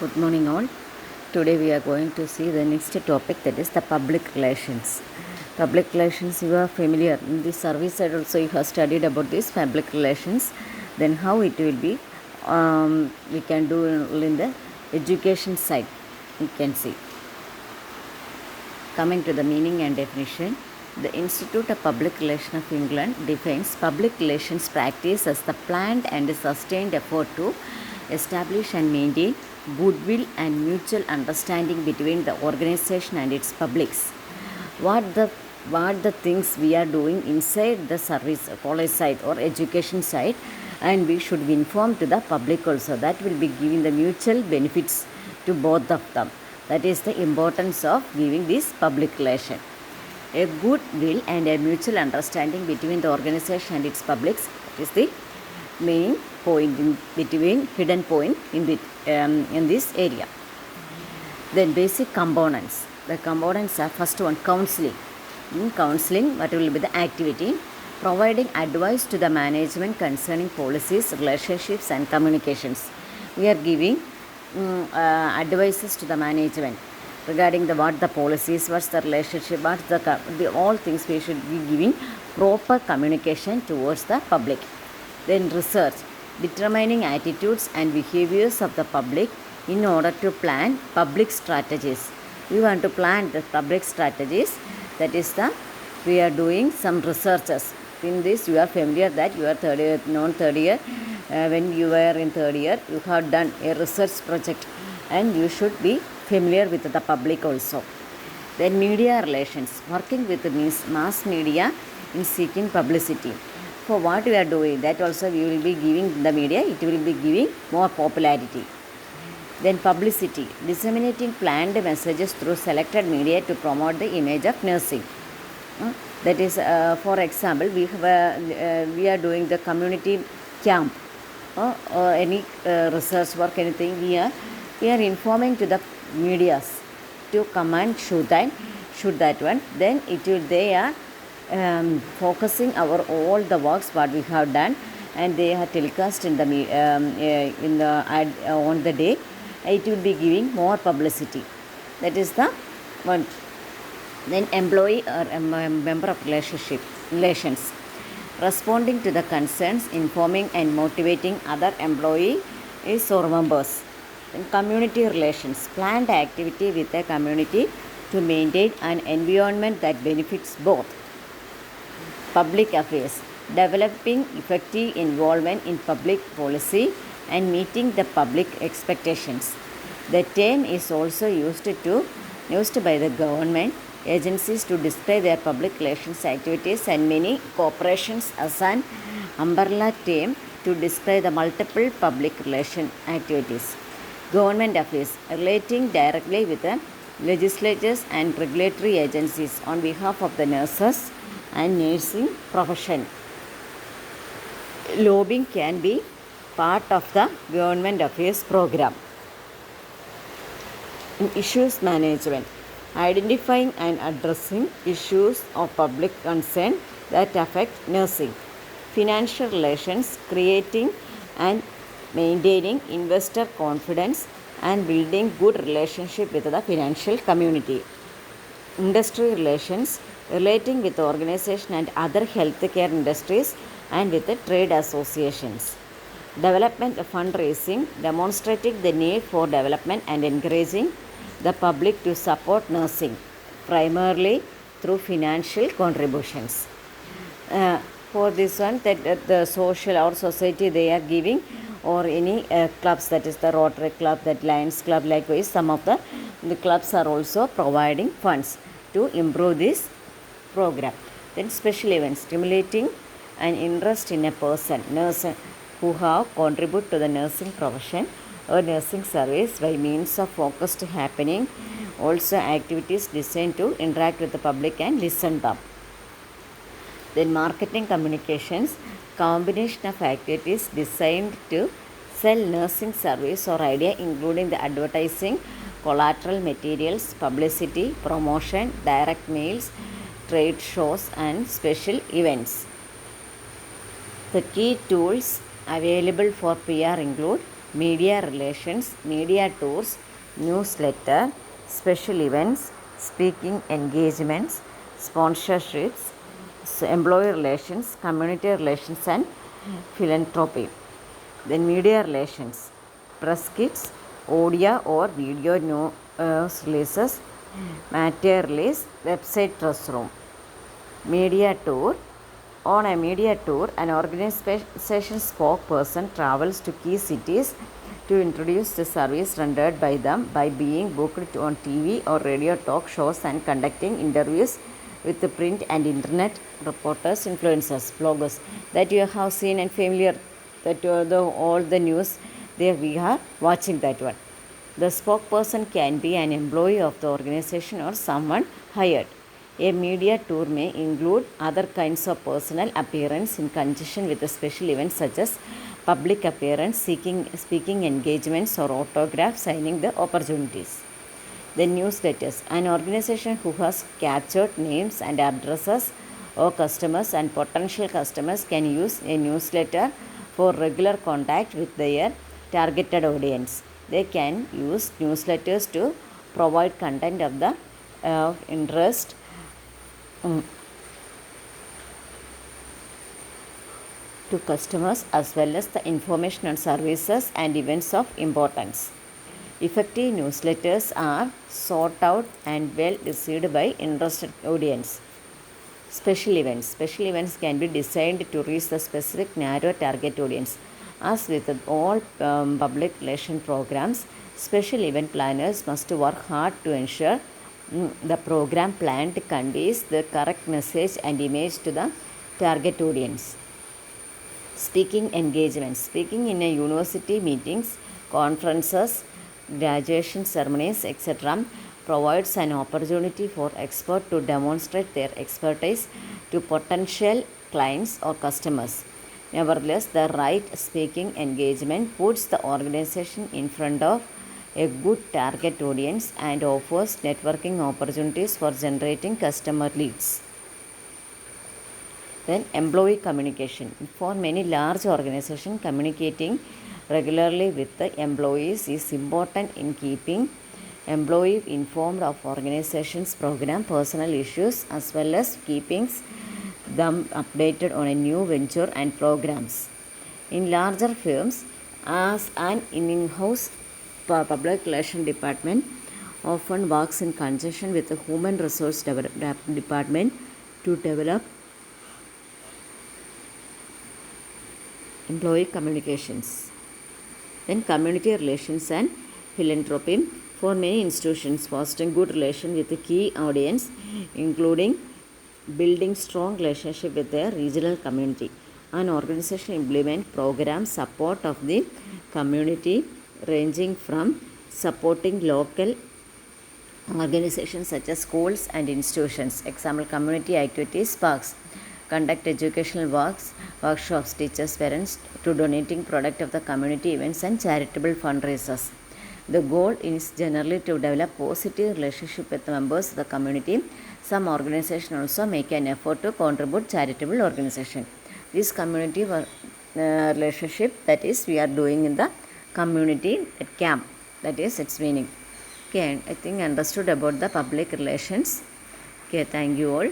Good morning, all. Today we are going to see the next topic, that is the public relations. Public relations, you are familiar. In the service side also you have studied about this public relations. Then how it will be, we can do in the education side. You can see. Coming to the meaning and definition, the Institute of Public Relations of England defines public relations practice as the planned and sustained effort to establish and maintain goodwill and mutual understanding between the organization and its publics. What the things we are doing inside the service college side or education side, and we should inform to the public also. That will be giving the mutual benefits to both of them. That is the importance of giving this public relation. A good will and a mutual understanding between the organization and its publics is the main point hidden point in this area. Then basic components. The components are, first one, counseling. In counseling, what will be the activity? Providing advice to the management concerning policies, relationships and communications. We are giving advices to the management regarding what the policies, what's the relationship, what's the all things we should be giving proper communication towards the public. Then research, determining attitudes and behaviors of the public in order to plan public strategies. We want to plan the public strategies. That is we are doing some researches. In this you are familiar that you are third year, non-third year. When you were in third year, you have done a research project and you should be familiar with the public also. Then media relations, working with the mass media in seeking publicity. For what we are doing, that also we will be giving the media, it will be giving more popularity. Then publicity, disseminating planned messages through selected media to promote the image of nursing. That is, for example, we are doing the community camp or any research work, anything. We are informing to the medias to come and shoot that one. Then they are focusing all the works what we have done, and they are telecast in the ad on the day. It will be giving more publicity. That is the one. Then employee or member of relations, responding to the concerns, informing and motivating other employees or members. Then community relations, planned activity with the community to maintain an environment that benefits both. Public affairs, developing effective involvement in public policy and meeting the public expectations. The term is also used by the government agencies to describe their public relations activities, and many corporations as an umbrella term to describe the multiple public relation activities. Government affairs, relating directly with the legislatures and regulatory agencies on behalf of the nurses and nursing profession. Lobbying can be part of the government affairs program. In issues management, identifying and addressing issues of public concern that affect nursing. Financial relations, creating and maintaining investor confidence and building good relationship with the financial community. Industry relations, relating with the organization and other healthcare industries and with the trade associations. Development fundraising, demonstrating the need for development and encouraging the public to support nursing, primarily through financial contributions. For this one, that the social or society they are giving, or any clubs, that is the Rotary Club, that Lions Club, likewise some of the clubs are also providing funds to improve this program. Then special events, stimulating an interest in a person, nurse, who have contributed to the nursing profession or nursing service by means of focused happening. Also activities designed to interact with the public and listen them. Then marketing communications, combination of activities designed to sell nursing service or idea, including the advertising, collateral materials, publicity, promotion, direct mails, trade shows and special events. The key tools available for PR include media relations, media tours, newsletter, special events, speaking engagements, sponsorships, employee relations, community relations, and philanthropy. Then media relations, press kits, audio or video news releases, matter release, website press room. Media tour. On a media tour, an organization spokesperson travels to key cities to introduce the service rendered by them by being booked on TV or radio talk shows and conducting interviews with the print and internet reporters, influencers, bloggers that you have seen and familiar, that all the news there we are watching that one. The spokesperson can be an employee of the organization or someone hired. A media tour may include other kinds of personal appearance in conjunction with a special events such as public appearance, speaking engagements, or autograph signing the opportunities. The newsletters. An organization who has captured names and addresses of customers and potential customers can use a newsletter for regular contact with their targeted audience. They can use newsletters to provide content of the interest to customers as well as the information on services and events of importance. Effective newsletters are sought out and well received by interested audience. Special events. Special events can be designed to reach the specific narrow target audience. As with all public relation programs, special event planners must work hard to ensure the program planned conveys the correct message and image to the target audience. Speaking engagements. Speaking in a university meetings, conferences, graduation ceremonies, etc. provides an opportunity for experts to demonstrate their expertise to potential clients or customers. Nevertheless, the right speaking engagement puts the organization in front of a good target audience and offers networking opportunities for generating customer leads. Then employee communication. For many large organizations, communicating regularly with the employees is important in keeping employees informed of organization's program, personal issues, as well as keeping them updated on a new venture and programs. In larger firms, as an in-house public relations department often works in conjunction with the human resource department to develop employee communications. Then community relations and philanthropy. For many institutions, fostering good relation with the key audience, including building strong relationship with their regional community. An organization implement programs support of the community, ranging from supporting local organizations such as schools and institutions. Example, community activities, parks. Conduct educational workshops, teachers, parents, to donating product of the community events and charitable fundraisers. The goal is generally to develop positive relationship with members of the community. Some organizations also make an effort to contribute charitable organization. This community relationship, that is, we are doing in the community at camp. That is its meaning. Okay, I think understood about the public relations. Okay, thank you all.